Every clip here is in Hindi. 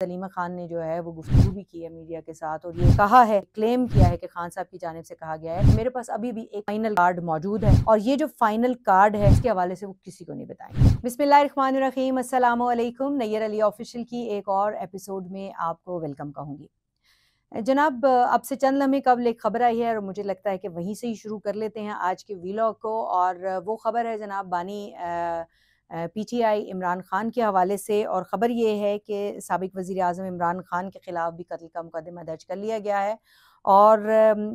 सलीमा खान ने जो है वो गुफ्तगू भी की है मीडिया के साथ और ये कहा है, क्लेम किया है कि खान साहब की जानिब से कहा गया है मेरे पास अभी भी एक फाइनल कार्ड मौजूद है और ये जो फाइनल कार्ड है इसके हवाले से वो किसी को नहीं बताएंगे। बिस्मिल्लाहिर्रहमानिर्रहीम, अस्सलाम वालेकुम। नैयर अली ऑफिशियल की एक और एपिसोड में आपको वेलकम कहूँगी। जनाब, अब से चंद लम्हे कबल एक खबर आई है और मुझे लगता है कि वहीं से ही शुरू कर लेते हैं आज के वीलॉग को। और वो खबर है जनाब बानी पीटीआई इमरान खान के हवाले से, और ख़बर ये है कि साबिक़ वज़ीर आज़म इमरान खान के ख़िलाफ़ भी कत्ल का मुकदमा दर्ज कर लिया गया है। और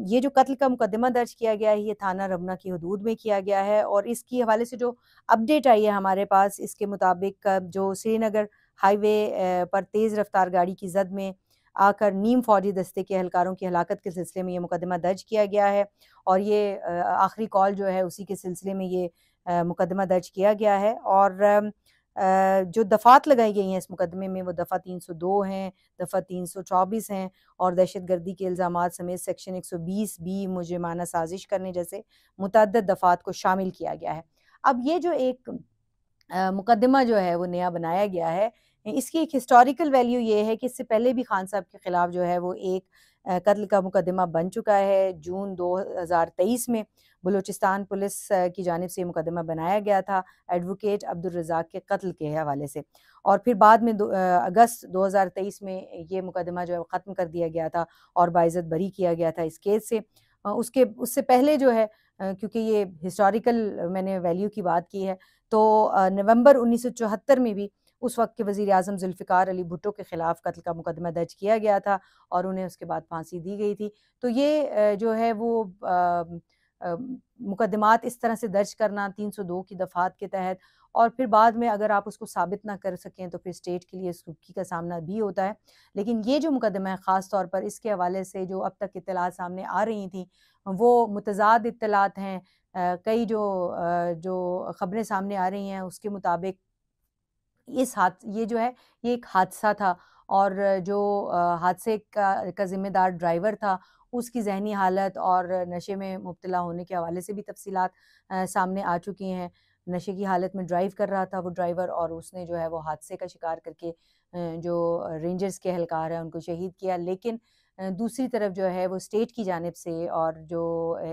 ये जो कत्ल का मुकदमा दर्ज किया गया है ये थाना रबना की हदूद में किया गया है। और इसकी हवाले से जो अपडेट आई है हमारे पास, इसके मुताबिक जो श्रीनगर हाईवे पर तेज़ रफ्तार गाड़ी की जद में आकर नीम फौजी दस्ते के एहलकारों की हलाकत के सिलसिले में ये मुकदमा दर्ज किया गया है। और ये आखिरी कॉल जो है उसी के सिलसिले में ये मुकदमा दर्ज किया गया है। और जो दफ़ात लगाई गई हैं इस मुकदमे में वो दफ़ा 302 हैं, दफ़ा 324 हैं और दहशतगर्दी के इल्ज़ामात समेत सेक्शन 120 बी मुजरिमाना साजिश करने जैसे मुतअद्दिद दफ़ात को शामिल किया गया है। अब ये जो एक मुकदमा जो है वो नया बनाया गया है, इसकी एक हिस्टोरिकल वैल्यू ये है कि इससे पहले भी खान साहब के ख़िलाफ़ जो है वो एक कत्ल का मुकदमा बन चुका है। जून 2023 में बलूचिस्तान पुलिस की जानिब से ये मुकदमा बनाया गया था एडवोकेट अब्दुल रज़ाक के कत्ल के हवाले से। और फिर बाद में अगस्त 2023 में ये मुकदमा जो है ख़त्म कर दिया गया था और बाइज़्ज़त बरी किया गया था इस केस से। उससे पहले जो है, क्योंकि ये हिस्टोरिकल मैंने वैल्यू की बात की है, तो नवंबर 1974 में भी उस वक्त के वज़ीर आज़म ज़ुल्फ़िकार अली भुट्टो के ख़िलाफ़ कत्ल का मुकदमा दर्ज किया गया था और उन्हें उसके बाद फांसी दी गई थी। तो ये जो है वो मुकदमात इस तरह से दर्ज करना 302 की दफ़ात के तहत, और फिर बाद में अगर आप उसको साबित ना कर सकें तो फिर स्टेट के लिए सुर्खी का सामना भी होता है। लेकिन ये जो मुकदमा है ख़ास तौर पर इसके हवाले से जो अब तक इत्तलात सामने आ रही थी वो मुतज़ाद इत्तलात हैं। कई जो ख़बरें सामने आ रही हैं उसके मुताबिक ये जो है ये एक हादसा था और जो हादसे का ज़िम्मेदार ड्राइवर था उसकी ज़हनी हालत और नशे में मुब्तला होने के हवाले से भी तफ़सीलात सामने आ चुकी हैं। नशे की हालत में ड्राइव कर रहा था वो ड्राइवर और उसने जो है वो हादसे का शिकार करके जो रेंजर्स के एहलकार हैं उनको शहीद किया। लेकिन दूसरी तरफ जो है वो स्टेट की जानिब से और जो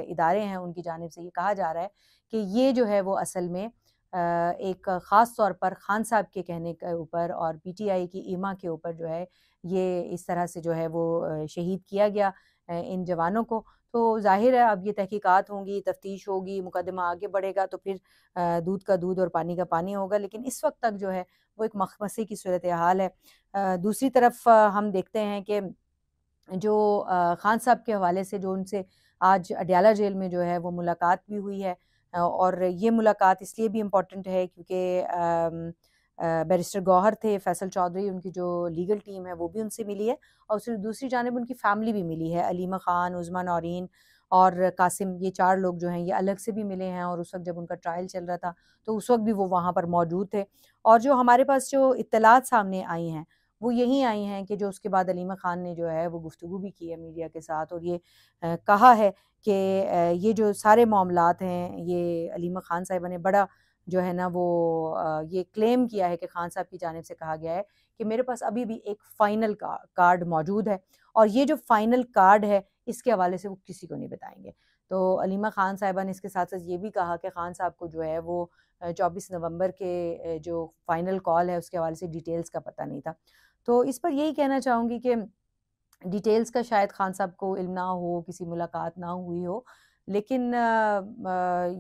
इदारे हैं उनकी जानिब से ये कहा जा रहा है कि ये जो है वो असल में एक ख़ास तौर पर खान साहब के कहने के ऊपर और पीटीआई की ईमा के ऊपर जो है ये इस तरह से जो है वो शहीद किया गया इन जवानों को। तो ज़ाहिर है अब ये तहकीकात होंगी, तफ्तीश होगी, मुकदमा आगे बढ़ेगा तो फिर दूध का दूध और पानी का पानी होगा। लेकिन इस वक्त तक जो है वो एक मखमसी की सूरत हाल है। दूसरी तरफ हम देखते हैं कि जो खान साहब के हवाले से जो उनसे आज अडयाला जेल में जो है वो मुलाकात भी हुई है। और ये मुलाकात इसलिए भी इम्पॉर्टेंट है क्योंकि बैरिस्टर गौहर थे, फैसल चौधरी उनकी जो लीगल टीम है वो भी उनसे मिली है और दूसरी जानिब उनकी फैमिली भी मिली है। अलीमा खान, उज़मा नौरीन और कासिम, ये 4 लोग जो हैं ये अलग से भी मिले हैं और उस वक्त जब उनका ट्रायल चल रहा था तो उस वक्त भी वो वहाँ पर मौजूद थे। और जो हमारे पास जो इत्तलात सामने आई हैं वो यही आई हैं कि जो उसके बाद अलीमा खान ने जो है वो गुफ्तगू भी की है मीडिया के साथ और ये कहा है कि ये जो सारे मामलात हैं ये अलीमा खान साहिबा ने बड़ा जो है ना वो ये क्लेम किया है कि खान साहब की जानिब से कहा गया है कि मेरे पास अभी भी एक फ़ाइनल कार्ड मौजूद है और ये जो फ़ाइनल कार्ड है इसके हवाले से वो किसी को नहीं बताएंगे। तो अलीमा खान साहिबा ने इसके साथ साथ ये भी कहा कि खान साहब को जो है वो 24 नवंबर के जो फ़ाइनल कॉल है उसके हवाले से डिटेल्स का पता नहीं था। तो इस पर यही कहना चाहूँगी कि डिटेल्स का शायद खान साहब को इल्म ना हो, किसी मुलाकात ना हुई हो, लेकिन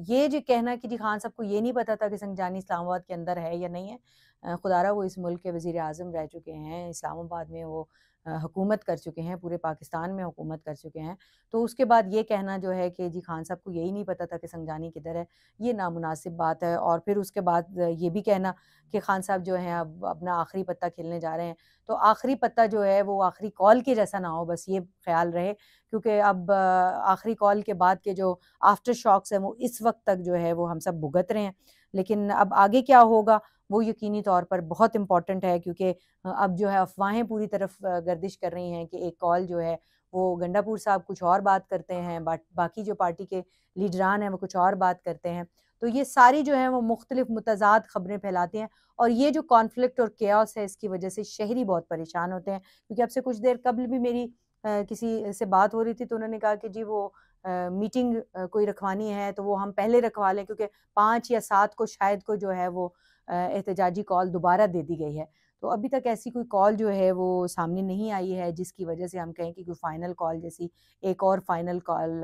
ये जो कहना कि जी खान साहब को ये नहीं पता था कि संजानी इस्लामाबाद के अंदर है या नहीं है। खुदारा वो इस मुल्क के वज़ीर आज़म रह चुके हैं, इस्लामाबाद में वो हुकूमत कर चुके हैं, पूरे पाकिस्तान में हुकूमत कर चुके हैं। तो उसके बाद ये कहना जो है कि जी खान साहब को यही नहीं पता था कि संजानी किधर है, ये नामुनासिब बात है। और फिर उसके बाद ये भी कहना कि खान साहब जो हैं अब अपना आखिरी पत्ता खेलने जा रहे हैं। तो आखिरी पत्ता जो है वो आखिरी कॉल के जैसा ना हो, बस ये ख्याल रहे, क्योंकि अब आखिरी कॉल के बाद के जो आफ्टर शॉक्स हैं वो इस वक्त तक जो है वो हम सब भुगत रहे हैं। लेकिन अब आगे क्या होगा वो यकीनी तौर पर बहुत इम्पोर्टेंट है, क्योंकि अब जो है अफवाहें पूरी तरफ गर्दिश कर रही हैं कि एक कॉल जो है वो गंडापुर साहब कुछ और बात करते हैं, बाकी जो पार्टी के लीडरान हैं वो कुछ और बात करते हैं। तो ये सारी जो है वो मुख्तलिफ मुतज़ाद ख़बरें फैलाती हैं, और ये जो कॉन्फ्लिक्ट और केओस है इसकी वजह से शहरी बहुत परेशान होते हैं। क्योंकि अब से कुछ देर कबल भी मेरी किसी से बात हो रही थी, तो उन्होंने कहा कि जी वो मीटिंग कोई रखवानी है तो वो हम पहले रखवा लें, क्योंकि 5 या 7 को शायद को जो है वो एहतजाजी कॉल दोबारा दे दी गई है। तो अभी तक ऐसी कोई कॉल जो है वो सामने नहीं आई है जिसकी वजह से हम कहें कि कोई फ़ाइनल कॉल जैसी एक और फ़ाइनल कॉल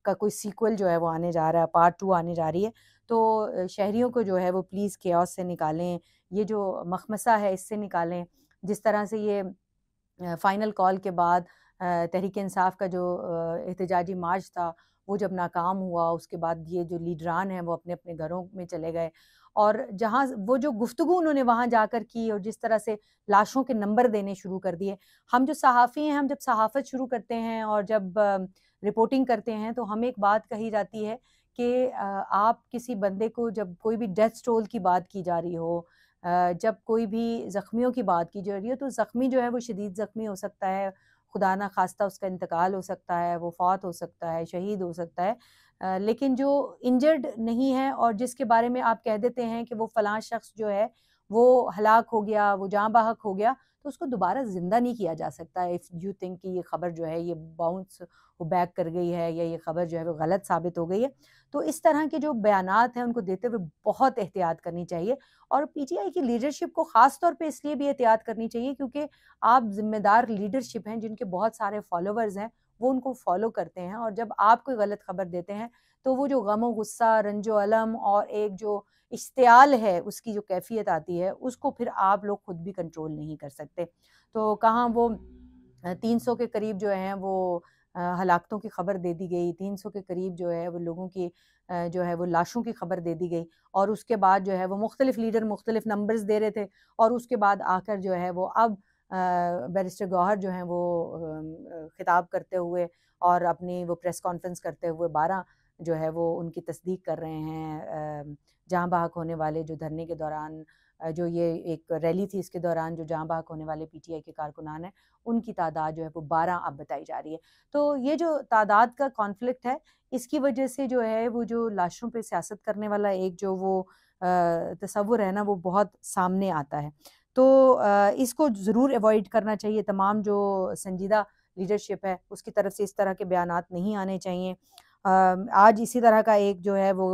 का कोई सीक्वल जो है वो आने जा रहा है, पार्ट 2 आने जा रही है। तो शहरियों को जो है वो प्लीज़ केओस से निकालें, ये जो मखमसा है इससे निकालें। जिस तरह से ये फ़ाइनल कॉल के बाद तहरीक इंसाफ का जो एहतजाजी मार्च था, वो जब नाकाम हुआ, उसके बाद ये जो लीडरान हैं वो अपने-अपने घरों में चले गए, और जहाँ वो जो गुफ्तगू उन्होंने वहाँ जाकर की और जिस तरह से लाशों के नंबर देने शुरू कर दिए। हम जो सहाफ़ी हैं, हम जब सहाफ़त शुरू करते हैं और जब रिपोर्टिंग करते हैं, तो हमें एक बात कही जाती है कि आप किसी बंदे को, जब कोई भी डेथ टोल की बात की जा रही हो, जब कोई भी ज़ख्मियों की बात की जा रही है, तो ज़ख्मी जो है वो शदीद ज़ख्मी हो सकता है, खुदा ना ख़ास्ता उसका इंतकाल हो सकता है, वो फ़ौत हो सकता है, शहीद हो सकता है। लेकिन जो इंजर्ड नहीं है और जिसके बारे में आप कह देते हैं कि वो फ़लाँ शख़्स जो है वो हलाक हो गया, वो जाँ बहक हो गया, तो उसको दोबारा ज़िंदा नहीं किया जा सकता। इफ़ यू थिंक कि ये ख़बर जो है ये बाउंस वो बैक कर गई है या ये ख़बर जो है वो गलत साबित हो गई है। तो इस तरह के जो बयानात हैं उनको देते हुए बहुत एहतियात करनी चाहिए, और पीटीआई की लीडरशिप को ख़ास तौर पे इसलिए भी एहतियात करनी चाहिए क्योंकि आप ज़िम्मेदार लीडरशिप हैं जिनके बहुत सारे फॉलोवर्स हैं, वो उनको फॉलो करते हैं, और जब आप कोई गलत खबर देते हैं तो वो जो गम, गुस्सा, रंजो अलम और एक जो इश्तियाल है उसकी जो कैफियत आती है उसको फिर आप लोग खुद भी कंट्रोल नहीं कर सकते। तो कहाँ वो 300 के करीब जो हैं वो हलाकतों की खबर दे दी गई, 300 के करीब जो है वो लोगों की जो है वो लाशों की खबर दे दी गई, और उसके बाद जो है वो मुख्तलिफ लीडर मुख्तलिफ नंबर्स दे रहे थे, और उसके बाद आकर जो है वो अब बैरिस्टर गौहर जो हैं वो खिताब करते हुए और अपनी वो प्रेस कॉन्फ्रेंस करते हुए 12 जो है वो उनकी तस्दीक कर रहे हैं। जहाँ बहक होने वाले जो धरने के दौरान जो ये एक रैली थी, इसके दौरान जो जहाँ बहक होने वाले पीटीआई के कारकुनान हैं, उनकी तादाद जो है वो 12 अब बताई जा रही है। तो ये जो तादाद का कॉन्फ्लिक्ट है, इसकी वजह से जो है वो जो लाशों पे सियासत करने वाला एक जो वो तसव्वुर है ना, वो बहुत सामने आता है। तो इसको ज़रूर अवॉइड करना चाहिए, तमाम जो संजीदा लीडरशिप है उसकी तरफ से इस तरह के बयानात नहीं आने चाहिए। आज इसी तरह का एक जो है वो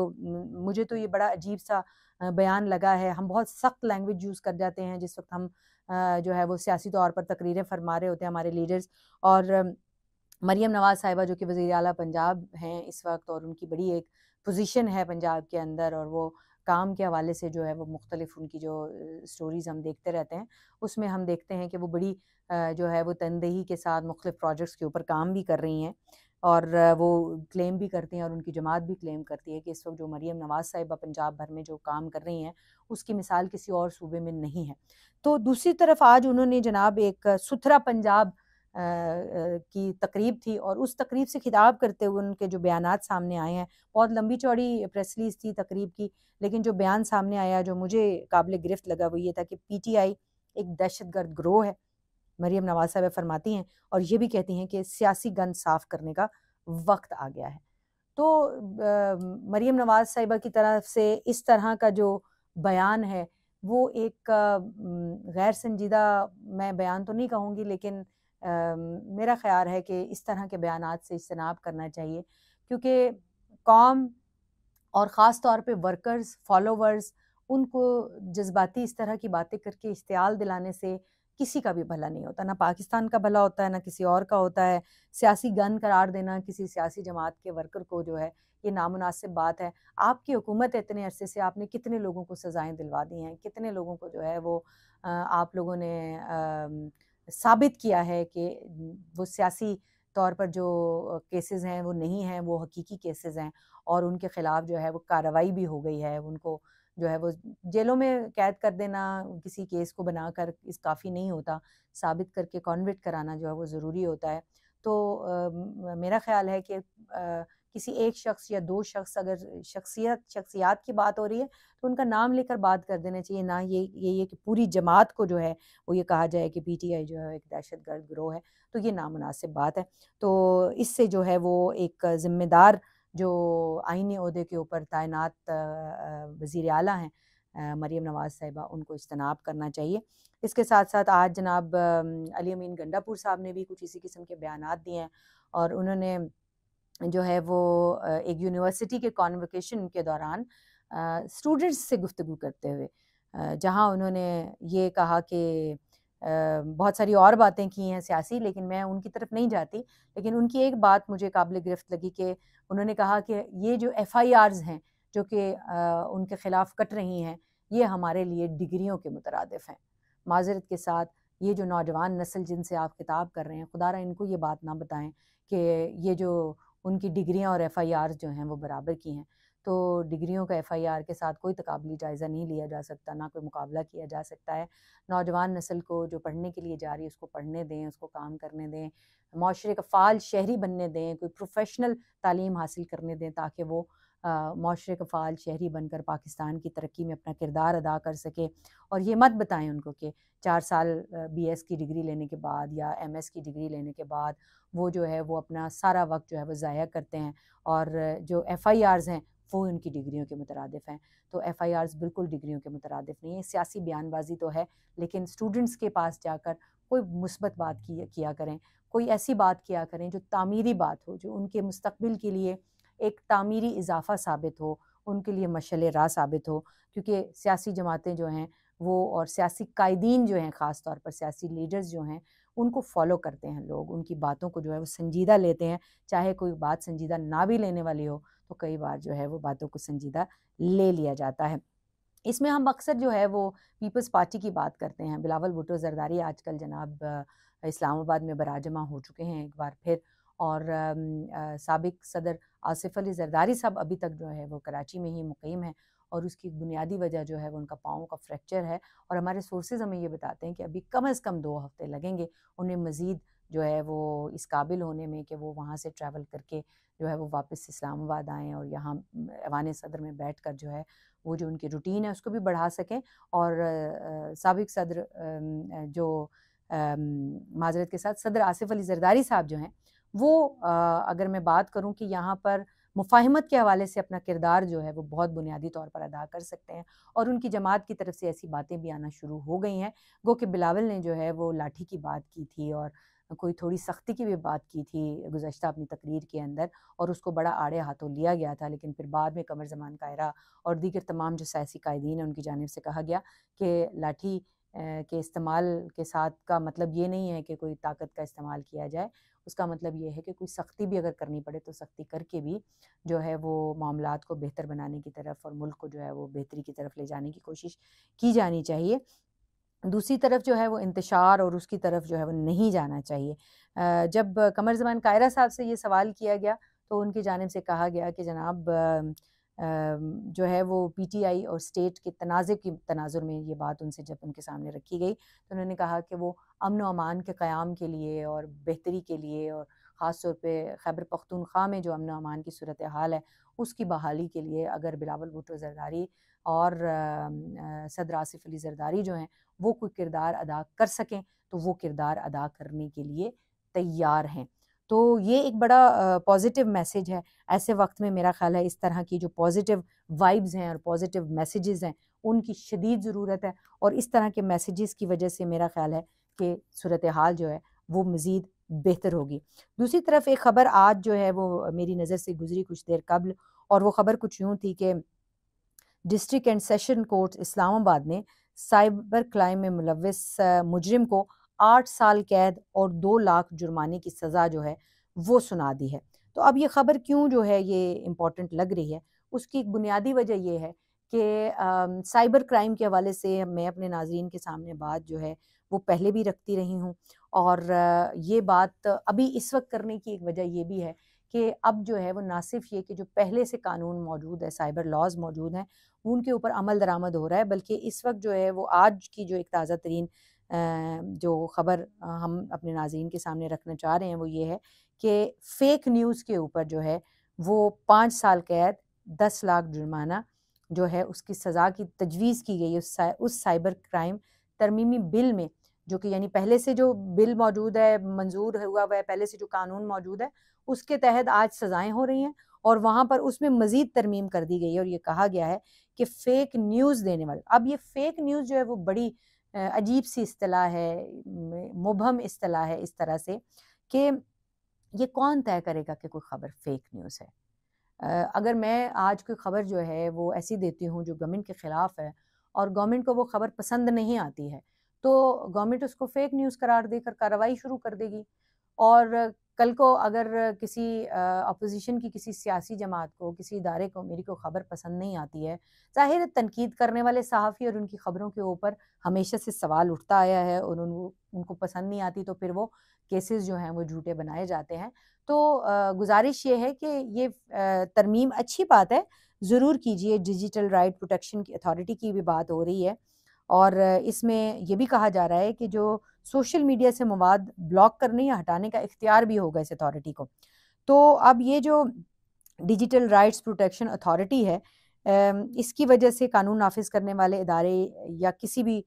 मुझे तो ये बड़ा अजीब-सा बयान लगा है। हम बहुत सख्त लैंग्वेज यूज़ कर जाते हैं जिस वक़्त हम जो है वो सियासी तौर पर तकरीरें फरमा रहे होते हैं हमारे लीडर्स, और मरियम नवाज़ साहिबा जो कि वज़ीर आला पंजाब हैं इस वक़्त, और उनकी बड़ी एक पोज़ीशन है पंजाब के अंदर, और वो काम के हवाले से जो है वो मुख्तलिफ़ उनकी जो स्टोरीज़ हम देखते रहते हैं, उसमें हम देखते हैं कि वो बड़ी जो है वो तनदेही के साथ मुख्तलिफ़ प्रोजेक्ट्स के ऊपर काम भी कर रही हैं, और वो क्लेम भी करती हैं और उनकी जमात भी क्लेम करती है कि इस वक़्त जो मरियम नवाज़ साहिबा पंजाब भर में जो काम कर रही हैं, उसकी मिसाल किसी और सूबे में नहीं है। तो दूसरी तरफ आज उन्होंने जनाब एक सुथरा पंजाब की तकरीब थी, और उस तकरीब से खिताब करते हुए उनके जो बयानात सामने आए हैं, बहुत लंबी चौड़ी प्रेस रिलीज़ थी तकरीब की, लेकिन जो बयान सामने आया जो मुझे काबिल गिरफ्त लगा वो ये था कि पीटीआई एक दहशतगर्द गिरोह है। मरियम नवाज़ साहिबा फरमाती हैं, और ये भी कहती हैं कि सियासी गंद साफ़ करने का वक़्त आ गया है। तो मरियम नवाज़ साहिबा की तरफ से इस तरह का जो बयान है, वो एक गैर संजीदा, मैं बयान तो नहीं कहूँगी, लेकिन मेरा ख़्याल है कि इस तरह के बयानात से इज्तनाब करना चाहिए, क्योंकि कौम और ख़ास तौर पे वर्कर्स, फॉलोवर्स, उनको जज़्बाती इस तरह की बातें करके इश्तियाल दिलाने से किसी का भी भला नहीं होता। ना पाकिस्तान का भला होता है, ना किसी और का होता है। सियासी गन करार देना किसी सियासी जमात के वर्कर को जो है, ये नामुनासिब बात है। आपकी हुकूमत है, इतने अरसे से आपने कितने लोगों को सज़ाएँ दिलवा दी हैं, कितने लोगों को जो है वो आप लोगों ने साबित किया है कि वो सियासी तौर पर जो केसेज़ हैं वो नहीं हैं, वो हकीकी केसेज़ हैं, और उनके ख़िलाफ़ जो है वो कार्रवाई भी हो गई है। उनको जो है वो जेलों में कैद कर देना किसी केस को बनाकर इस काफ़ी नहीं होता, साबित करके कॉन्विक्ट कराना जो है वो ज़रूरी होता है। तो मेरा ख़्याल है कि किसी एक शख़्स या 2 शख़्स, अगर शख़्सियात की बात हो रही है, तो उनका नाम लेकर बात कर देना चाहिए, ना ये कि पूरी जमात को जो है वो ये कहा जाए कि पीटीआई जो है एक दहशतगर्द गिरोह है, तो ये नामुनासिब बात है। तो इससे जो है वो एक ज़िम्मेदार जो आईनी ओहदे के ऊपर तैनात वज़ीर आला हैं मरीम नवाज़ साहिबा, उनको इज्तनाब करना चाहिए। इसके साथ साथ आज जनाब अली अमीन गंडापुर साहब ने भी कुछ इसी किस्म के बयानात दिए हैं और उन्होंने जो है वो एक यूनिवर्सिटी के कॉन्वोकेशन के दौरान स्टूडेंट्स से गुफ्तगू करते हुए जहां उन्होंने ये कहा कि बहुत सारी और बातें की हैं सियासी, लेकिन मैं उनकी तरफ नहीं जाती, लेकिन उनकी एक बात मुझे काबिल गिरफ्त लगी कि उन्होंने कहा कि ये जो FIRs हैं जो कि उनके ख़िलाफ़ कट रही हैं, ये हमारे लिए डिग्रियों के मुतरादिफ हैं। माज़रत के साथ ये जो नौजवान नस्ल जिनसे आप खिताब कर रहे हैं, खुदारा इनको ये बात ना बताएं कि ये जो उनकी डिग्रियां और FIRs जो हैं वो बराबर की हैं। तो डिग्रियों का FIR के साथ कोई तकाबली जायज़ा नहीं लिया जा सकता, ना कोई मुकाबला किया जा सकता है। नौजवान नस्ल को जो पढ़ने के लिए जा रही है उसको पढ़ने दें, उसको काम करने दें, माशरे का फ़ाल शहरी बनने दें, कोई प्रोफ़ेशनल तालीम हासिल करने दें ताकि वो माशरे का फ़ाल शहरी बनकर पाकिस्तान की तरक्की में अपना किरदार अदा कर सके। और ये मत बताएं उनको कि 4 साल BS की डिग्री लेने के बाद या MS की डिग्री लेने के बाद वो जो है वो अपना सारा वक्त जो है वो ज़ाया करते हैं और जो FIRs हैं वो उनकी डिग्रियों के मुतरादिफ हैं। तो FIRs बिल्कुल डिग्रियों के मुतरादिफ नहीं है। सियासी बयानबाजी तो है, लेकिन स्टूडेंट्स के पास जाकर कोई मुस्बत बात किया करें, कोई ऐसी बात किया करें जो तामीरी बात हो, जो उनके मुस्तकबिल के लिए एक तामीरी इजाफ़ा साबित हो, उनके लिए मशाल राह साबित हो। क्योंकि सियासी जमातें जो हैं वो और सियासी कायदीन जो हैं, ख़ास तौर पर सियासी लीडर्स जो हैं, उनको फॉलो करते हैं लोग, उनकी बातों को जो है वो संजीदा लेते हैं। चाहे कोई बात संजीदा ना भी लेने वाली हो तो कई बार जो है वो बातों को संजीदा ले लिया जाता है। इसमें हम अक्सर जो है वो पीपल्स पार्टी की बात करते हैं। बिलावल भुट्टो ज़रदारी आजकल जनाब इस्लामाबाद में बराजमा हो चुके हैं एक बार फिर, और साबिक सदर आसिफ अली ज़रदारी साहब अभी तक जो है वो कराची में ही मुक़ीम हैं और उसकी बुनियादी वजह जो है वो उनका पाँव का फ्रैक्चर है। और हमारे सोर्सेज़ हमें ये बताते हैं कि अभी कम से कम 2 हफ़्ते लगेंगे उन्हें मज़ीद जो है वो इस काबिल होने में कि वो वहाँ से ट्रैवल करके जो है वो वापस इस्लामाबाद आएँ और यहाँ ऐवान सदर में बैठ कर जो है वो जो उनकी रूटीन है उसको भी बढ़ा सकें। और साबिक सदर जो माज़रत के साथ सदर आसिफ अली ज़रदारी साहब जो हैं वो अगर मैं बात करूं कि यहाँ पर मुफ़ाहिमत के हवाले से अपना किरदार जो है वो बहुत बुनियादी तौर पर अदा कर सकते हैं और उनकी जमात की तरफ से ऐसी बातें भी आना शुरू हो गई हैं। गो कि बिलावल ने जो है वो लाठी की बात की थी और कोई थोड़ी सख्ती की भी बात की थी गुज़श्ता अपनी तकरीर के अंदर और उसको बड़ा आड़े हाथों लिया गया था, लेकिन फिर बाद में कमर ज़मान कायरा और दीगर तमाम जो सियासी कायदीन हैं उनकी जानिब से कहा गया कि लाठी के इस्तेमाल के साथ का मतलब ये नहीं है कि कोई ताकत का इस्तेमाल किया जाए। उसका मतलब ये है कि कोई सख्ती भी अगर करनी पड़े तो सख्ती करके भी जो है वो मामलात को बेहतर बनाने की तरफ और मुल्क को जो है वो बेहतरी की तरफ ले जाने की कोशिश की जानी चाहिए। दूसरी तरफ जो है वो इंतशार और उसकी तरफ जो है वो नहीं जाना चाहिए। जब कमर ज़मान कायरा साहब से ये सवाल किया गया तो उनकी जानिब से कहा गया कि जनाब जो है वो PTI और स्टेट के तनाज़ुर में ये बात उनसे जब उनके सामने रखी गई तो उन्होंने कहा कि वो अमन व अमान के क़याम के लिए और बेहतरी के लिए और ख़ास तौर पे खैबर पख्तूनख्वा में जो अमन व अमान की सूरत हाल है उसकी बहाली के लिए अगर बिलावल भुट्टो ज़रदारी और सदर आसिफ अली ज़रदारी जो हैं वो कोई किरदार अदा कर सकें तो वो किरदार अदा करने के लिए तैयार हैं। तो ये एक बड़ा पॉजिटिव मैसेज है। ऐसे वक्त में मेरा ख़्याल है इस तरह की जो पॉजिटिव वाइब्स हैं और पॉजिटिव मैसेजेस हैं उनकी शदीद ज़रूरत है और इस तरह के मैसेजेस की वजह से मेरा ख़्याल है कि सूरत हाल जो है वो मज़ीद बेहतर होगी। दूसरी तरफ एक ख़बर आज जो है वो मेरी नज़र से गुजरी कुछ देर कबल और वो ख़बर कुछ यूँ थी कि district and session court Islamabad ने साइबर क्राइम में मुलव्वस मुजरिम को 8 साल कैद और 2 लाख जुर्माने की सज़ा जो है वो सुना दी है। तो अब ये ख़बर क्यों जो है ये इम्पोर्टेंट लग रही है, उसकी एक बुनियादी वजह ये है कि साइबर क्राइम के हवाले से मैं अपने नाज़रीन के सामने बात जो है वो पहले भी रखती रही हूँ और ये बात अभी इस वक्त करने की एक वजह ये भी है कि अब जो है वो ना सिर्फ ये कि जो पहले से कानून मौजूद है, साइबर लॉज मौजूद हैं, उनके ऊपर अमल दरामद हो रहा है, बल्कि इस वक्त जो है वो आज की जो एक ताज़ा तरीन जो ख़बर हम अपने नाज़रीन के सामने रखना चाह रहे हैं वो ये है कि फ़ेक न्यूज़ के ऊपर जो है वो 5 साल कैद 10 लाख जुर्माना जो है उसकी सज़ा की तजवीज़ की गई है उस साइबर क्राइम तरमीमी बिल में, जो कि यानी पहले से जो बिल मौजूद है, मंजूर हुआ है, पहले से जो कानून मौजूद है उसके तहत आज सज़ाएं हो रही हैं और वहाँ पर उसमें मज़ीद तरमीम कर दी गई है और ये कहा गया है कि फ़ेक न्यूज़ देने वाले, अब ये फ़ेक न्यूज़ जो है वो बड़ी अजीब सी इस्तिलाह है, मुबहम इस्तिलाह है इस तरह से कि ये कौन तय करेगा कि कोई ख़बर फ़ेक न्यूज़ है। अगर मैं आज कोई ख़बर जो है वो ऐसी देती हूँ जो गवर्नमेंट के ख़िलाफ़ है और गवर्नमेंट को वो ख़बर पसंद नहीं आती है, तो गवर्नमेंट उसको फ़ेक न्यूज़ करार देकर कार्रवाई शुरू कर देगी। और कल को अगर किसी अपोज़िशन की किसी सियासी जमात को, किसी इदारे को मेरी कोई ख़बर पसंद नहीं आती है, ज़ाहिर है तनकीद करने वाले सहाफ़ी और उनकी ख़बरों के ऊपर हमेशा से सवाल उठता आया है और उनको पसंद नहीं आती तो फिर वो केसेस जो हैं वो झूठे बनाए जाते हैं। तो गुज़ारिश ये है कि ये तरमीम अच्छी बात है, ज़रूर कीजिए। डिजिटल राइट प्रोटेक्शन की अथॉरिटी की भी बात हो रही है और इसमें ये भी कहा जा रहा है कि जो सोशल मीडिया से मवाद ब्लॉक करने या हटाने का इख्तियार भी होगा इस अथॉरिटी को। तो अब ये जो डिजिटल राइट्स प्रोटेक्शन अथॉरिटी है, इसकी वजह से कानून नाफिज करने वाले इदारे या किसी भी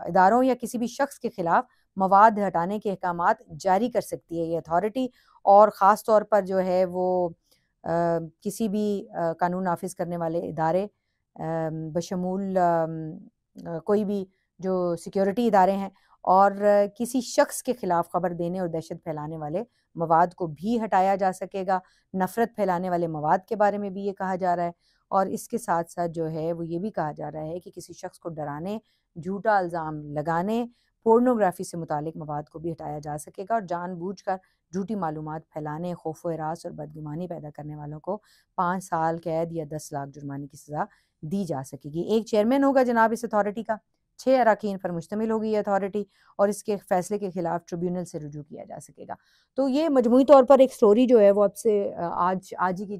इदारों या किसी भी शख्स के खिलाफ मवाद हटाने के अहकामात जारी कर सकती है ये अथॉरिटी। और ख़ास तौर पर जो है वो किसी भी कानून नाफिज करने वाले इदारे बशमूल कोई भी जो सिक्योरिटी इदारे हैं और किसी शख्स के खिलाफ खबर देने और दहशत फैलाने वाले मवाद को भी हटाया जा सकेगा। नफ़रत फैलाने वाले मवाद के बारे में भी ये कहा जा रहा है और इसके साथ-साथ जो है वो ये भी कहा जा रहा है कि किसी शख्स को डराने, झूठा इल्ज़ाम लगाने, पोर्नोग्राफ़ी से मुतालिक मवाद को भी हटाया जा सकेगा और जानबूझकर झूठी मालूमात फैलाने, खौफ़ व हरास और बदगुमानी पैदा करने वालों को 5 साल कैद या 10 लाख जुर्माने की सज़ा दी जा सकेगी। एक चेयरमैन होगा जनाब इस अथॉरिटी का, 6 अराकीन पर मुश्तमिल होगी ये अथॉरिटी और इसके फ़ैसले के खिलाफ ट्रिब्यूनल से रुजू किया जा सकेगा। तो ये मजमूई तौर पर एक स्टोरी जो है वो अब से आज ही की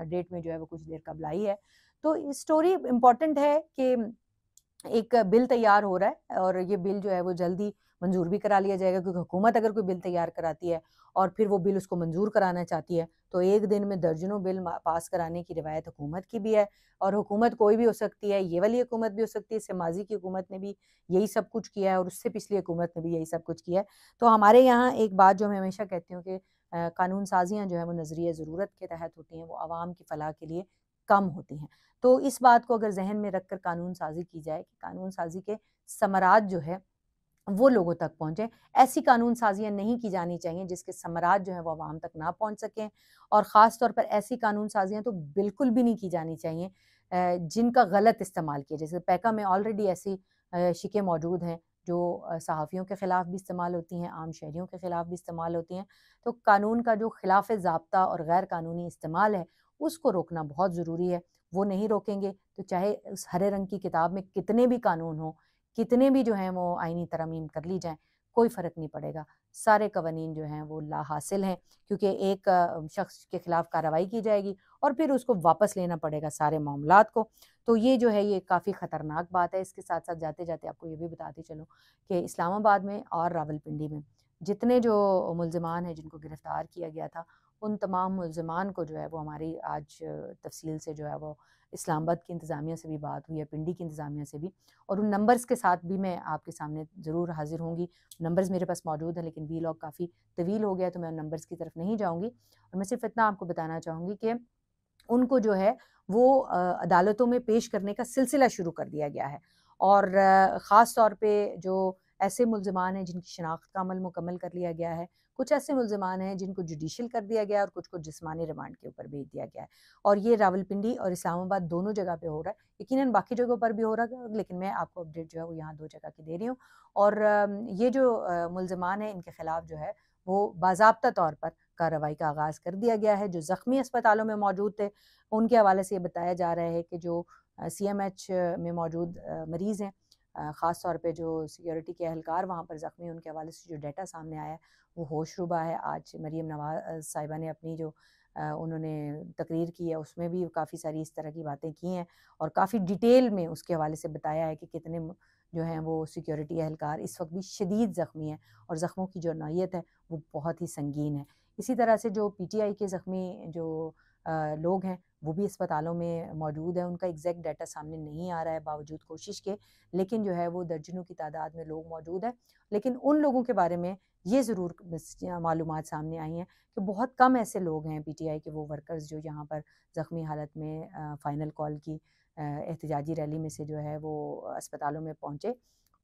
डेट में जो है वो कुछ देर कबल आई है। तो ये स्टोरी इम्पोर्टेंट है कि एक बिल तैयार हो रहा है और ये बिल जो है वो जल्दी मंजूर भी करा लिया जाएगा, क्योंकि हुकूमत अगर कोई बिल तैयार कराती है और फिर वो बिल उसको मंजूर कराना चाहती है तो एक दिन में दर्जनों बिल पास कराने की रिवायत हुकूमत की भी है। और हुकूमत कोई भी हो सकती है, ये वाली हुकूमत भी हो सकती है, इससे माजी की हुकूमत ने भी यही सब कुछ किया है और उससे पिछली हुकूमत ने भी यही सब कुछ किया है। तो हमारे यहाँ एक बात जो मैं हमेशा कहती हूँ कि कानून साजियाँ जो है वो नज़रिए ज़रूरत के तहत होती हैं, वो आवाम की फलाह के लिए कम होती हैं। तो इस बात को अगर ज़हन में रखकर कानून साज़ी की जाए कि कानून साज़ी के समरात जो है वो लोगों तक पहुँचे। ऐसी कानून साज़ियाँ नहीं की जानी चाहिए जिसके समरात जो है वो आवाम तक ना पहुँच सकें और ख़ास तौर पर ऐसी कानून साज़ियाँ तो बिल्कुल भी नहीं की जानी चाहिए जिनका गलत इस्तेमाल किया। जैसे पैका में ऑलरेडी ऐसी शिकें मौजूद हैं जो सहाफ़ियों के ख़िलाफ़ भी इस्तेमाल होती हैं, आम शहरियों के ख़िलाफ़ भी इस्तेमाल होती हैं। तो कानून का जो खिलाफ़ ज़ाब्ता और गैर कानूनी इस्तेमाल है, उसको रोकना बहुत ज़रूरी है। वो नहीं रोकेंगे तो चाहे उस हरे रंग की किताब में कितने भी कानून हों, कितने भी जो हैं वो आईनी तरमीम कर ली जाएँ, कोई फ़र्क नहीं पड़ेगा। सारे कवानीन जो हैं वो लाहासिल हैं, क्योंकि एक शख्स के खिलाफ़ कार्रवाई की जाएगी और फिर उसको वापस लेना पड़ेगा सारे मामलात को। तो ये जो है ये काफ़ी ख़तरनाक बात है। इसके साथ-साथ जाते-जाते आपको ये भी बताती चलूँ कि इस्लामाबाद में और रावलपिंडी में जितने जो मुल्ज़िमान हैं जिनको गिरफ़्तार किया गया था, उन तमाम मुल्ज़िमान को जो है वो हमारी आज तफ़सील से जो है वो इस्लामाबाद की इंतज़ामिया से भी बात हुई है, पिंडी की इंतज़ामिया से भी, और उन नंबर्स के साथ भी मैं आपके सामने ज़रूर हाज़िर होंगी। नंबर्स मेरे पास मौजूद हैं लेकिन वीलॉग काफ़ी तवील हो गया तो मैं उन नंबर्स की तरफ नहीं जाऊँगी और मैं सिर्फ़ इतना आपको बताना चाहूँगी कि उनको जो है वो अदालतों में पेश करने का सिलसिला शुरू कर दिया गया है। और ख़ास तौर पे जो ऐसे मुल्ज़िमान हैं जिनकी शिनाख्त का अमल मुकम्मल कर लिया गया है, कुछ ऐसे मुल्ज़िमान हैं जिनको जुडिशियल कर दिया गया है और कुछ को जिस्मानी रिमांड के ऊपर भेज दिया गया है। और ये रावलपिंडी और इस्लामाबाद दोनों जगह पे हो रहा है। यकीनन बाकी जगहों पर भी हो रहा है लेकिन मैं आपको अपडेट जो है वो यहाँ 2 जगह की दे रही हूँ। और ये जो मुल्ज़िमान हैं इनके ख़िलाफ़ जो है वो बाज़ाब्ता तौर पर कार्रवाई का आगाज़ कर दिया गया है। जो ज़ख्मी अस्पतालों में मौजूद थे, उनके हवाले से ये बताया जा रहा है कि जो सीएमएच में मौजूद मरीज़ हैं, ख़ास तौर पे जो सिक्योरिटी के एहलकार वहाँ पर ज़ख्मी हैं, उनके हवाले से जो डाटा सामने आया है, वो होशरुबा है। आज मरियम नवाज़ साहिबा ने अपनी जो उन्होंने तकरीर की है, उसमें भी काफ़ी सारी इस तरह की बातें की हैं और काफ़ी डिटेल में उसके हवाले से बताया है कि कितने जो हैं वो सिक्योरिटी एहलकार इस वक्त भी शदीद ज़ख्मी हैं और ज़ख्मों की जो नौइयत है, वो बहुत ही संगीन है। इसी तरह से जो पीटीआई के ज़ख्मी जो लोग हैं, वो भी अस्पतालों में मौजूद है। उनका एग्जैक्ट डाटा सामने नहीं आ रहा है बावजूद कोशिश के, लेकिन जो है वो दर्जनों की तादाद में लोग मौजूद हैं। लेकिन उन लोगों के बारे में ये ज़रूर मालूमात सामने आई हैं कि बहुत कम ऐसे लोग हैं पीटीआई के वो वर्कर्स जो यहाँ पर ज़ख्मी हालत में फ़ाइनल कॉल की एहतजाजी रैली में से जो है वो अस्पतालों में पहुँचे।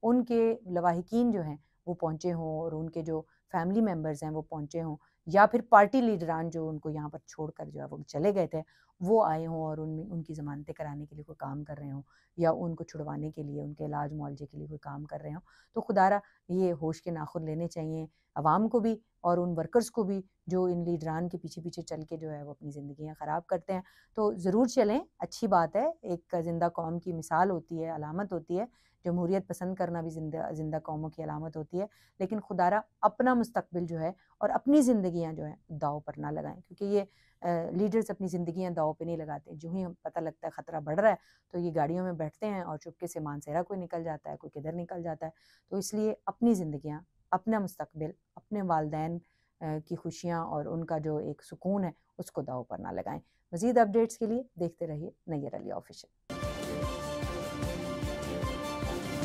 उनके लवाहिकीन जो हैं वो पहुँचे हों और उनके जो फैमिली मेंबर्स हैं वो पहुँचे हों, या फिर पार्टी लीडरान जो उनको यहाँ पर छोड़कर जो है वो चले गए थे, वो आए हों और उनकी ज़मानतें कराने के लिए कोई काम कर रहे हों, या उनको छुड़वाने के लिए, उनके इलाज मुआवजे के लिए कोई काम कर रहे हों। तो खुदारा ये होश के नाखुन लेने चाहिए अवाम को भी और उन वर्कर्स को भी जो इन लीडरान के पीछे-पीछे चल के जो है वो अपनी ज़िंदगियाँ ख़राब करते हैं। तो ज़रूर चलें, अच्छी बात है, एक ज़िंदा कौम की मिसाल होती है, अलामत होती है। जमहूरियत पसंद करना भी ज़िंदा कौमों की अलामत होती है। लेकिन खुदारा अपना मुस्तकबिल जो है और अपनी ज़िंदगियाँ जो हैं दाँव पर ना लगाएँ, क्योंकि ये लीडर्स अपनी ज़िंदगियाँ दाँव पे नहीं लगाते। जो ही हम पता लगता है ख़तरा बढ़ रहा है, तो ये गाड़ियों में बैठते हैं और चुपके से मानसेरा कोई निकल जाता है, कोई किधर निकल जाता है। तो इसलिए अपनी ज़िंदगियाँ, अपना मुस्तकबिल, अपने वालिदैन की खुशियाँ और उनका जो एक सुकून है, उसको दाँव पर ना लगाएँ। मज़ीद अपडेट्स के लिए देखते रहिए नैयर अली ऑफ़िशियल।